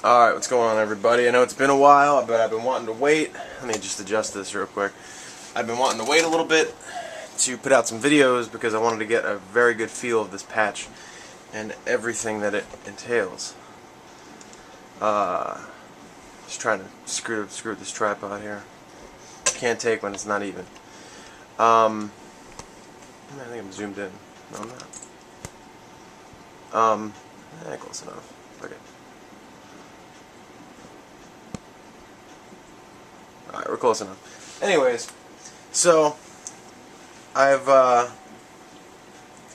Alright, what's going on, everybody? I know it's been a while, but I've been wanting to wait. Let me just adjust this real quick. I've been wanting to wait a little bit to put out some videos because I wanted to get a very good feel of this patch and everything that it entails. Just trying to screw this tripod here. Can't take when it's not even. I think I'm zoomed in. No, I'm not. Close enough. Okay. Alright, we're close enough. Anyways, so I've a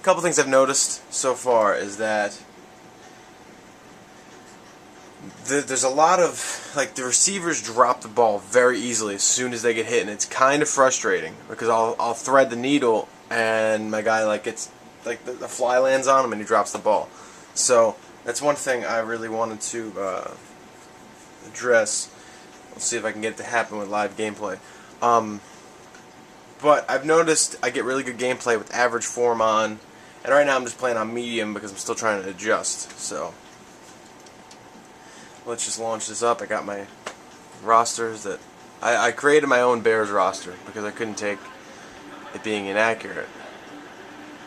couple things I've noticed so far is that there's a lot of, like, the receivers drop the ball very easily as soon as they get hit, and it's kind of frustrating because I'll thread the needle and my guy, like, gets, like, the fly lands on him and he drops the ball. So that's one thing I really wanted to address. We'll see if I can get it to happen with live gameplay. But I've noticed I get really good gameplay with average form on, and right now I'm just playing on medium because I'm still trying to adjust. So let's just launch this up. I got my rosters that I created my own Bears roster because I couldn't take it being inaccurate.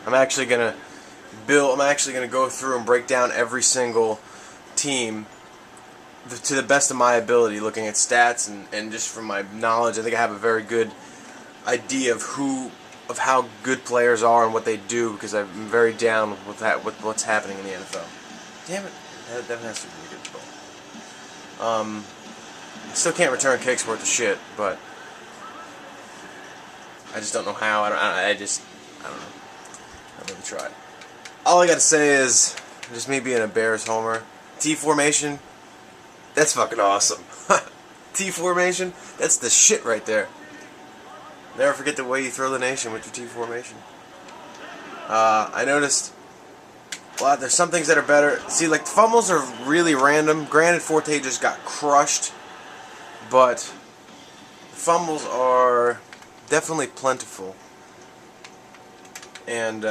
I'm actually gonna go through and break down every single team to the best of my ability, looking at stats and just from my knowledge. I think I have a very good idea of how good players are and what they do, because I'm very down with what's happening in the NFL. Damn it, that has to be a good ball. I still can't return kicks worth of shit, but I just don't know how. I don't know. I've never tried. All I gotta say is, just me being a Bears homer, T formation. That's fucking awesome. T formation, that's the shit right there. Never forget the way you throw the nation with your T formation. I noticed there's some things that are better. See, like, fumbles are really random. Granted, Forte just got crushed, but fumbles are definitely plentiful. And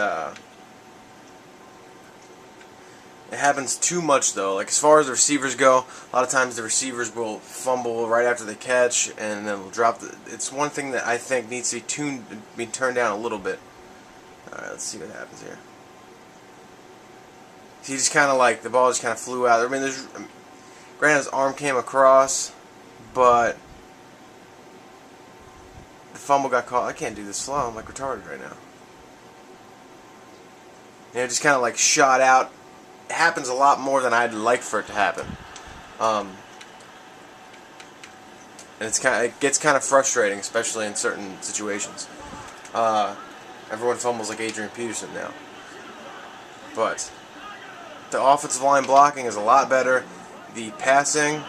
it happens too much, though. Like, as far as the receivers go, a lot of times the receivers will fumble right after they catch, and then will drop it's one thing that I think needs to be turned down a little bit. Alright, let's see what happens here. He just kind of, like, the ball just kind of flew out. I mean, granted, his arm came across, but the fumble got caught. I can't do this slow. I'm, like, retarded right now. And it just kind of, like, shot out. It happens a lot more than I'd like for it to happen, and it gets kind of frustrating, especially in certain situations. Everyone fumbles like Adrian Peterson now, but the offensive line blocking is a lot better. The passing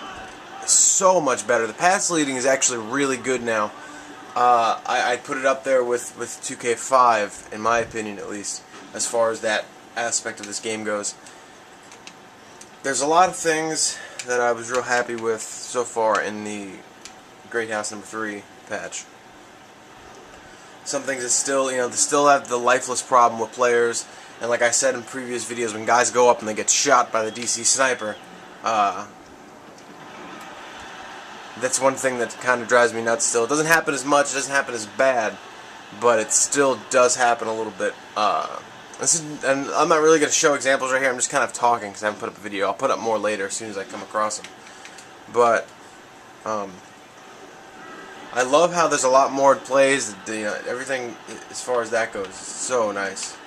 is so much better. The pass leading is actually really good now. I'd put it up there with 2K5, in my opinion, at least, as far as that aspect of this game goes. There's a lot of things that I was real happy with so far in the Greathouse number 3 patch. Some things that still, they still have the lifeless problem with players, and like I said in previous videos, when guys go up and they get shot by the DC sniper, that's one thing that kind of drives me nuts still. It doesn't happen as much, it doesn't happen as bad, but it still does happen a little bit. And I'm not really going to show examples right here. I'm just kind of talking because I haven't put up a video. I'll put up more later as soon as I come across them. But I love how there's a lot more plays. Everything as far as that goes is so nice.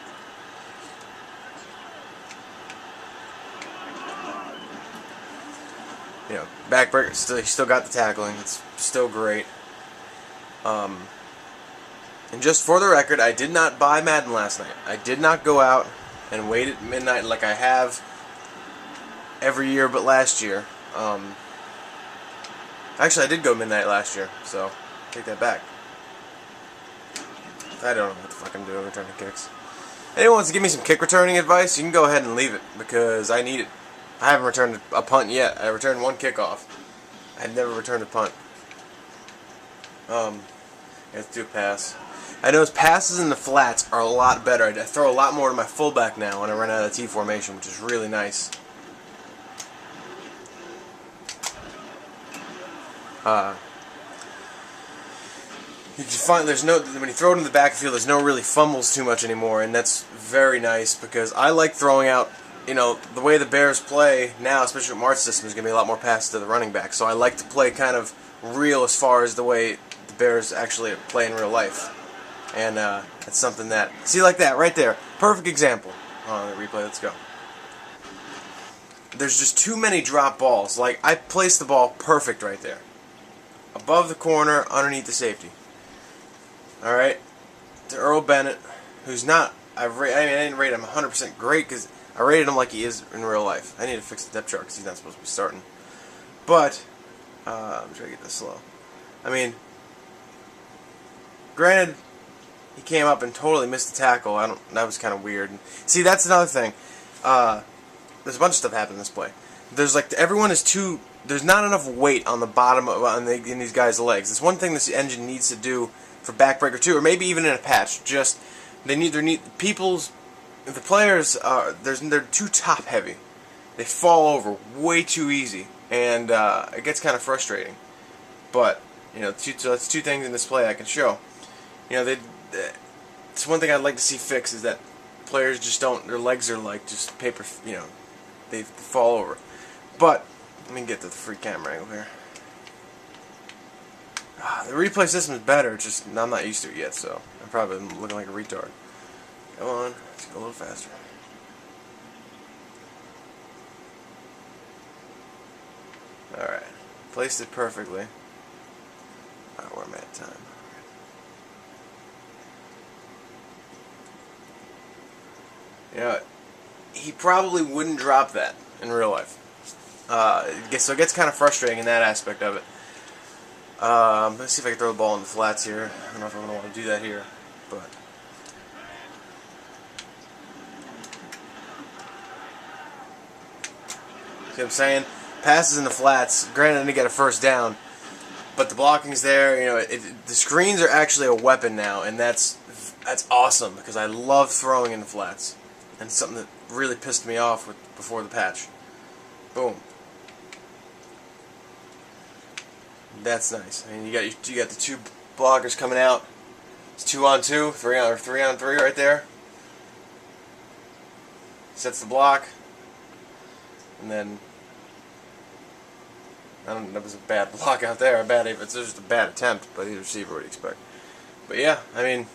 Backbreaker still got the tackling. It's still great. And just for the record, I did not buy Madden last night. I did not go out and wait at midnight like I have every year but last year. Actually, I did go midnight last year, so take that back. I don't know what the fuck I'm doing returning kicks. Anyone wants to give me some kick returning advice, you can go ahead and leave it, because I need it. I haven't returned a punt yet. I returned one kickoff. I've never returned a punt. Let's do a pass. I notice passes in the flats are a lot better. I throw a lot more to my fullback now when I run out of the T formation, which is really nice. Uh, you can find there's no when you throw it in the backfield, there's no really fumbles too much anymore, and that's very nice because I like throwing out. You know, the way the Bears play now, especially with Mart's system, is going to be a lot more passes to the running back. So I like to play kind of real as far as the way the Bears actually play in real life. And that's something that... See, like that, right there. Perfect example. On the replay, let's go. There's just too many drop balls. Like, I placed the ball perfect right there. Above the corner, underneath the safety. Alright? To Earl Bennett, who's not... I didn't rate him 100% great because... I rated him like he is in real life. I need to fix the depth chart because he's not supposed to be starting. But, I'm trying to get this slow. I mean, granted, he came up and totally missed the tackle. That was kind of weird. See, that's another thing. There's a bunch of stuff happening in this play. There's like everyone is too. There's not enough weight on the bottom in these guys' legs. It's one thing this engine needs to do for Backbreaker 2, or maybe even in a patch. Just the players they're too top heavy. They fall over way too easy, and it gets kind of frustrating. But you know, so that's two things in this play I can show. You know, it's one thing I'd like to see fixed is that players just don't. Their legs are like just paper. You know, they fall over. But let me get to the free camera angle here. The replay system is better. Just I'm not used to it yet, so I'm probably looking like a retard. Come on, let's go a little faster. Alright, placed it perfectly. Where am I at time? You know, he probably wouldn't drop that in real life. So it gets kind of frustrating in that aspect of it. Let's see if I can throw the ball in the flats here. I don't know if I'm going to want to do that here, but... See what I'm saying? Passes in the flats. Granted, I didn't get a first down, but the blocking's there. You know, the screens are actually a weapon now, and that's awesome because I love throwing in the flats, and it's something that really pissed me off before the patch. Boom. That's nice. I mean, you got the two blockers coming out. It's 2-on-2, 3-on-3 right there. Sets the block. And then, that was a bad block out there. It's just a bad attempt, but either receiver would expect. But yeah, I mean,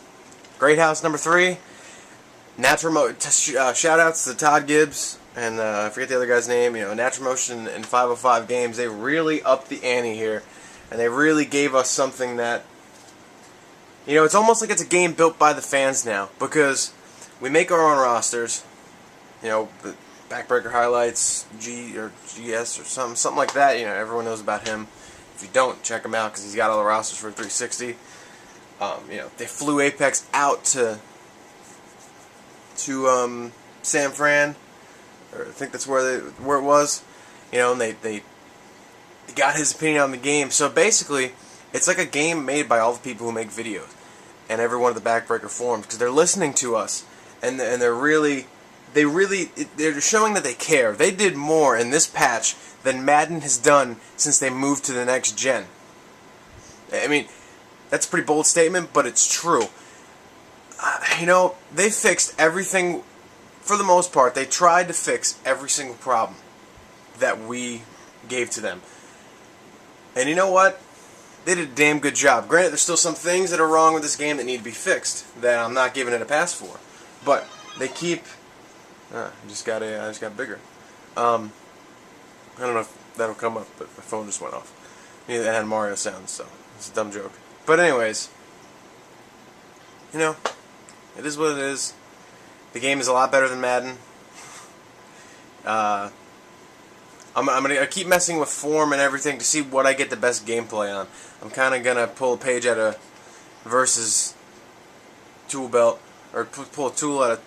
Greathouse number 3. Natural shout outs to Todd Gibbs and I forget the other guy's name. You know, Natural Motion and 505 Games. They really upped the ante here, and they really gave us something that, you know, it's almost like it's a game built by the fans now because we make our own rosters. You know. Backbreaker Highlights, or GS, or something like that. You know, everyone knows about him. If you don't, check him out because he's got all the rosters for 360. You know, they flew Apex out to San Fran, or I think that's where it was. You know, and they got his opinion on the game. So basically, it's like a game made by all the people who make videos and every one of the Backbreaker forums because they're listening to us and they're showing that they care. They did more in this patch than Madden has done since they moved to the next gen. I mean, that's a pretty bold statement, but it's true. You know, they fixed everything, for the most part. They tried to fix every single problem that we gave to them. And you know what? They did a damn good job. Granted, there's still some things that are wrong with this game that need to be fixed that I'm not giving it a pass for. But they keep... I just got bigger. I don't know if that'll come up, but my phone just went off. It had Mario sounds, so it's a dumb joke. But anyways, you know, it is what it is. The game is a lot better than Madden. I'm gonna keep messing with form and everything to see what I get the best gameplay on. I'm kind of gonna pull a page out of Versus Tool Belt, or pull a tool out of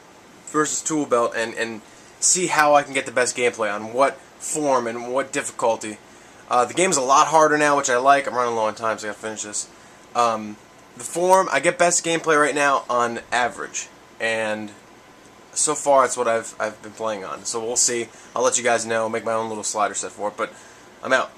Versus Tool Belt and see how I can get the best gameplay on what form and what difficulty. The game's a lot harder now, which I like. I'm running low on time, so I gotta finish this. The form, I get best gameplay right now on average, and so far it's what I've been playing on. So we'll see. I'll let you guys know. Make my own little slider set for it, but I'm out.